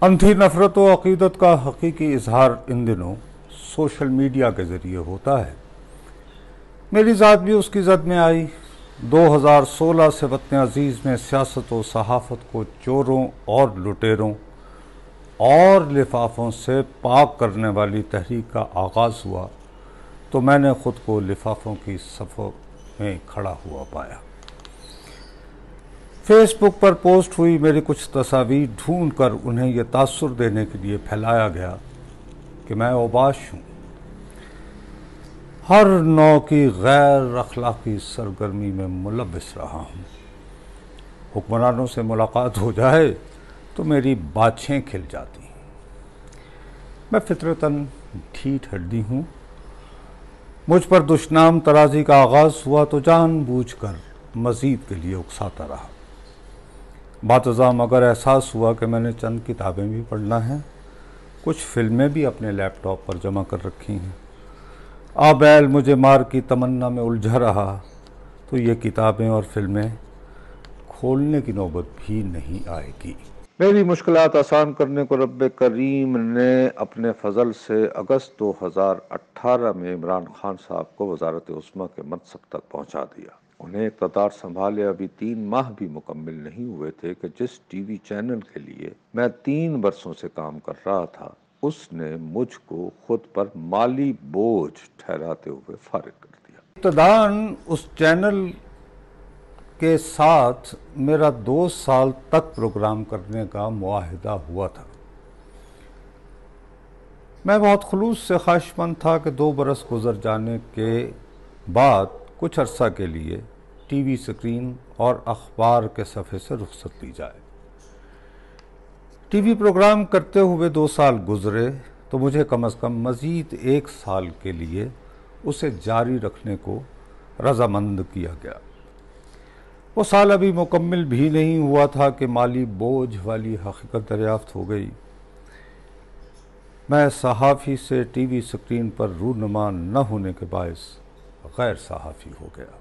अंधी नफरत व अकीदत का हकीकी इजहार इन दिनों सोशल मीडिया के ज़रिए होता है। मेरी ज़ात भी उसकी जद में आई। 2016 से वतन अजीज़ में सियासत व सहाफ़त को चोरों और लुटेरों और लिफाफों से पाक करने वाली तहरीक का आगाज़ हुआ तो मैंने ख़ुद को लिफाफों की सफ़ों में खड़ा हुआ पाया। फेसबुक पर पोस्ट हुई मेरी कुछ तस्वीर ढूंढ कर उन्हें यह तासुर देने के लिए फैलाया गया कि मैं औबाश हूँ, हर नौ की गैर अखलाकी सरगर्मी में मुलव्विस रहा हूँ। हुक्मरानों से मुलाकात हो जाए तो मेरी बाछें खिल जाती हैं। मैं फितरतन ढीठ हड्डी हूँ। मुझ पर दुश्नाम तराजी का आगाज़ हुआ तो जानबूझकर मज़ीद के लिए उकसाता रहा। बातज़ाम अगर एहसास हुआ कि मैंने चंद किताबें भी पढ़ना है, कुछ फिल्में भी अपने लैपटॉप पर जमा कर रखी हैं, आबैल मुझे मार की तमन्ना में उलझा रहा तो ये किताबें और फिल्में खोलने की नौबत भी नहीं आएगी। मेरी मुश्किलात आसान करने को रब्बे करीम ने अपने फजल से अगस्त 2018 में इमरान खान साहब को वजारत उस्मा के मनसब तक पहुंचा दिया। उन्हें इक़्तिदार संभाले अभी 3 माह भी मुकम्मिल नहीं हुए थे कि जिस टीवी चैनल के लिए मैं 3 बरसों से काम कर रहा था, उसने मुझको खुद पर माली बोझ ठहराते हुए फारिग कर दिया। इब्तिदान उस चैनल के साथ मेरा 2 साल तक प्रोग्राम करने का मुआहिदा हुआ था। मैं बहुत खुलूस से ख्वाहिशमंद था कि 2 बरस गुजर जाने के बाद कुछ अरसा के लिए टीवी स्क्रीन और अखबार के सफ़े से रुखसत ली जाए। टीवी प्रोग्राम करते हुए 2 साल गुजरे तो मुझे कम अज़ कम मज़ीद 1 साल के लिए उसे जारी रखने को रज़ामंद किया गया। वो साल अभी मुकम्मिल भी नहीं हुआ था कि माली बोझ वाली हकीकत दरियाफ्त हो गई। मैं सहाफ़ी से टीवी स्क्रीन पर रूनुमा न होने के बायस गैर सहाफ़ी हो गया।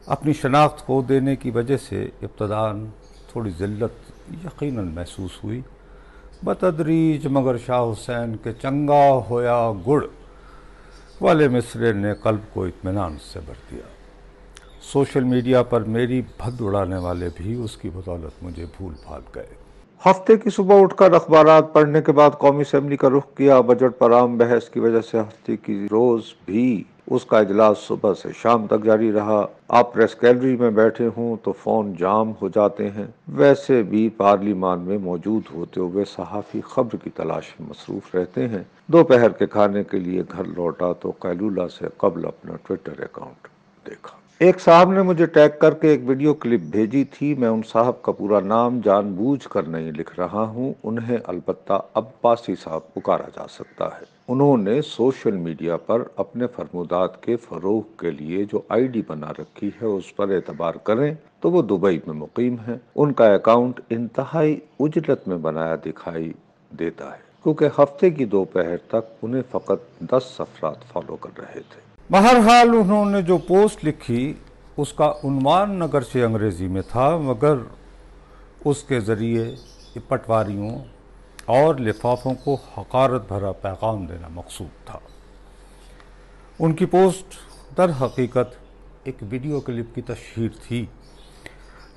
अपनी शनाख्त खो देने की वजह से इब्तिदान थोड़ी ज़िल्लत यकीनन महसूस हुई। बतदरीज मगर शाह हुसैन के चंगा होया गुड़ वाले मिसरे ने कल्ब को इत्मीनान से भर दिया। सोशल मीडिया पर मेरी भद उड़ाने वाले भी उसकी बदौलत मुझे भूल भाग गए। हफ्ते की सुबह उठकर अखबारात पढ़ने के बाद कौमी असेंबली का रुख किया। बजट पर आम बहस की वजह से हफ्ते की रोज भी उसका इजलास सुबह से शाम तक जारी रहा। आप प्रेस गैलरी में बैठे हों तो फोन जाम हो जाते हैं। वैसे भी पार्लिमान में मौजूद होते हुए सहाफ़ी खबर की तलाश में मसरूफ रहते हैं। दोपहर के खाने के लिए घर लौटा तो कैलूला से कबल अपना ट्विटर अकाउंट देखा। एक साहब ने मुझे टैग करके एक वीडियो क्लिप भेजी थी। मैं उन साहब का पूरा नाम जानबूझकर नहीं लिख रहा हूं। उन्हें अलबत्ता अब्बासी साहब पुकारा जा सकता है। उन्होंने सोशल मीडिया पर अपने फरमुदात के फरोग के लिए जो आईडी बना रखी है उस पर एतबार करें तो वो दुबई में मुकीम है। उनका अकाउंट इंतहाई उजलत में बनाया दिखाई देता है क्योंकि हफ्ते की दोपहर तक उन्हें फ़कत 10 अफराद फॉलो कर रहे थे। बहरहाल उन्होंने जो पोस्ट लिखी उसका उन्वान नगर से अंग्रेज़ी में था, मगर उसके ज़रिए पटवारियों और लिफाफों को हकारत भरा पैगाम देना मकसूद था। उनकी पोस्ट दर हकीकत एक वीडियो क्लिप की तशहीर थी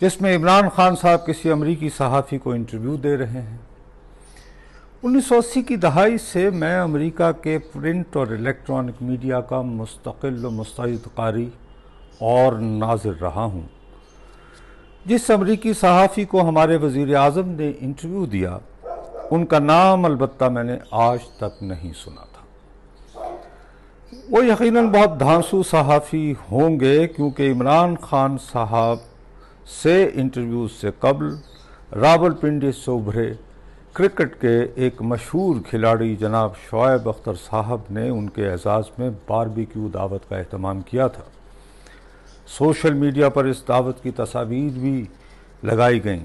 जिसमें इमरान खान साहब किसी अमरीकी सहाफ़ी को इंटरव्यू दे रहे हैं। 1980 की दहाई से मैं अमेरिका के प्रिंट और इलेक्ट्रॉनिक मीडिया का मुस्तकिल व मुस्तैद कारी और नाज़िर रहा हूँ। जिस अमरीकी सहाफ़ी को हमारे वज़ीर आज़म ने इंटरव्यू दिया, उनका नाम अलबत्ता मैंने आज तक नहीं सुना था। वो यकीनन बहुत धांसू सहाफ़ी होंगे क्योंकि इमरान खान साहब से इंटरव्यू से कबल रावलपिंडी से उभरे क्रिकेट के एक मशहूर खिलाड़ी जनाब शोएब अख्तर साहब ने उनके एजाज़ में बारबेक्यू दावत का एहतमाम किया था। सोशल मीडिया पर इस दावत की तस्वीर भी लगाई गईं।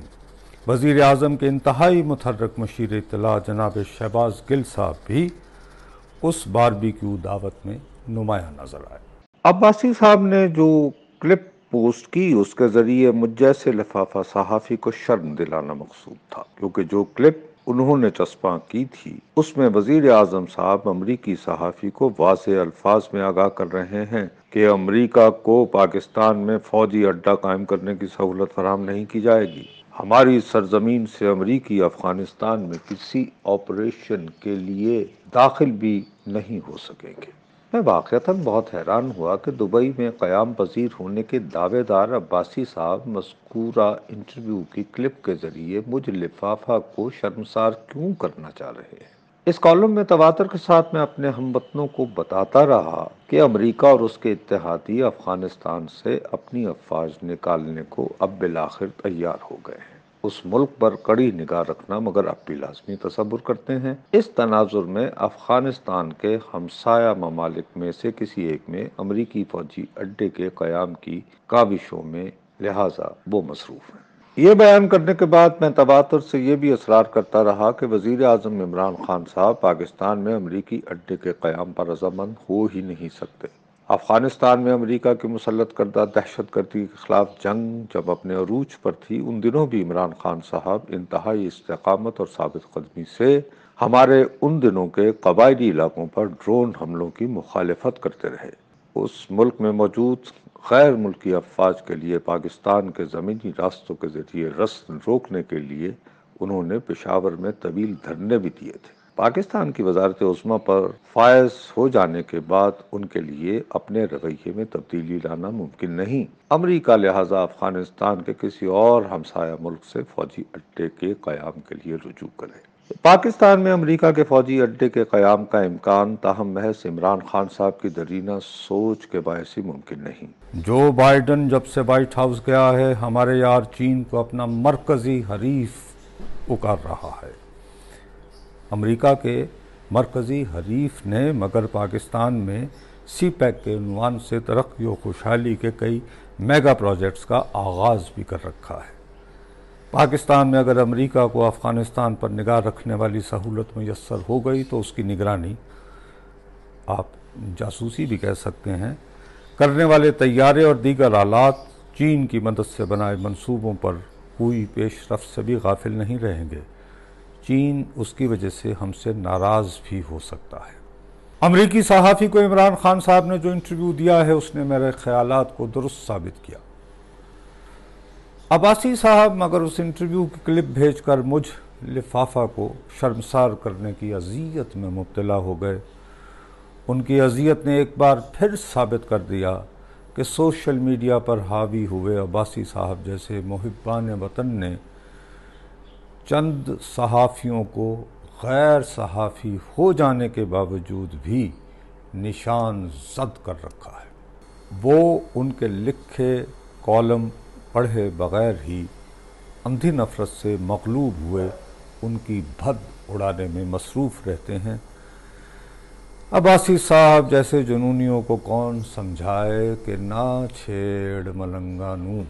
वज़ीर आज़म के इंतहाई मुतहर्रिक मशीर इत्तला जनाब शहबाज गिल साहब भी उस बारबेक्यू दावत में नुमायां नजर आए। अब्बासी साहब ने जो क्लिप पोस्ट की उसके ज़रिए मुझ जैसे लिफाफा सहाफ़ी को शर्म दिलाना मकसूद था, क्योंकि जो क्लिप انہوں نے چسپاں کی تھی اس میں وزیر اعظم صاحب امریکی صحافی کو واضح الفاظ میں آگاہ کر رہے ہیں کہ امریکہ کو پاکستان میں فوجی اڈہ قائم کرنے کی سہولت فراہم نہیں کی جائے گی۔ ہماری سرزمین سے امریکی افغانستان میں کسی آپریشن کے لیے داخل بھی نہیں ہو سکیں گے۔ میں واقعتاً بہت حیران ہوا کہ دبئی میں قیام پذیر ہونے کے دعوے دار عباسی صاحب مذکورہ انٹرویو کی کلپ کے ذریعے مجھ لفافہ کو شرمسار کیوں کرنا چاہ رہے ہیں۔ اس کالم میں تواتر کے ساتھ میں اپنے ہم وطنوں کو بتاتا رہا کہ امریکہ اور اس کے اتحادی افغانستان سے اپنی افواج نکالنے کو اب بالآخر تیار ہو گئے ہیں۔ اس ملک پر کڑی نگاہ رکھنا مگر اب بھی لازمی تصور کرتے ہیں۔ اس تناظر میں افغانستان کے ہمسایہ ممالک میں سے کسی ایک میں امریکی فوجی اڈے کے قیام کی کاوشوں میں لہٰذا وہ مصروف ہیں۔ یہ بیان کرنے کے بعد میں تواتر سے یہ بھی اصرار کرتا رہا کہ وزیر اعظم عمران خان صاحب پاکستان میں امریکی اڈے کے قیام پر رضامند ہو ہی نہیں سکتے۔ افغانستان میں امریکہ کی مسلط کردہ دہشت گردی کے خلاف جنگ جب اپنے عروج پر تھی، ان دنوں بھی عمران خان صاحب انتہائی استقامت اور ثابت قدمی سے ہمارے ان دنوں کے قبائلی علاقوں پر ڈرون حملوں کی مخالفت کرتے رہے۔ اس ملک میں موجود غیر ملکی افواج کے لیے پاکستان کے زمینی راستوں کے ذریعے رسد روکنے کے لیے انہوں نے پشاور میں طویل دھرنے بھی دیے تھے۔ پاکستان کی وزارت عظمیٰ پر فائز ہو جانے کے بعد ان کے لیے اپنے رویے میں تبدیلی لانا ممکن نہیں۔ امریکہ لہٰذا افغانستان کے کسی اور ہمسایہ ملک سے فوجی اڈے کے قیام کے لیے رجوع کرے۔ پاکستان میں امریکہ کے فوجی اڈے کے قیام کا امکان تاہم محض عمران خان صاحب کی دیرینہ سوچ کے باعث ہی ممکن نہیں۔ جو بائیڈن جب سے وائٹ ہاؤس گیا ہے ہمارے یار چین کو اپنا مرکزی حریف پکار رہا ہے۔ امریکہ کے مرکزی حریف نے مگر پاکستان میں سی پیک کے عنوان سے ترقی و خوشحالی کے کئی میگا پروجیکٹس کا آغاز بھی کر رکھا ہے۔ پاکستان میں اگر امریکہ کو افغانستان پر نگاہ رکھنے والی سہولت میسر ہو گئی تو اس کی نگرانی، آپ جاسوسی بھی کہہ سکتے ہیں، کرنے والے طیارے اور دیگر آلات چین کی مدد سے بنائے منصوبوں پر ہوئی پیش رفت سے بھی غافل نہیں رہیں گے۔ چین اس کی وجہ سے ہم سے ناراض بھی ہو سکتا ہے۔ امریکی صحافی کو عمران خان صاحب نے جو انٹرویو دیا ہے اس نے میرے خیالات کو درست ثابت کیا۔ عباسی صاحب مگر اس انٹرویو کی کلپ بھیج کر مجھ لفافہ کو شرمسار کرنے کی اذیت میں مبتلا ہو گئے۔ ان کی اذیت نے ایک بار پھر ثابت کر دیا کہ سوشل میڈیا پر حاوی ہوئے عباسی صاحب جیسے محبان وطن نے چند صحافیوں کو غیر صحافی ہو جانے کے باوجود بھی نشان زد کر رکھا ہے۔ وہ ان کے لکھے کالم پڑھے بغیر ہی اندھی نفرت سے مغلوب ہوئے ان کی بھد اڑانے میں مصروف رہتے ہیں۔ عباسی صاحب جیسے جنونیوں کو کون سمجھائے کہ نہ چھیڑ ملنگانوں۔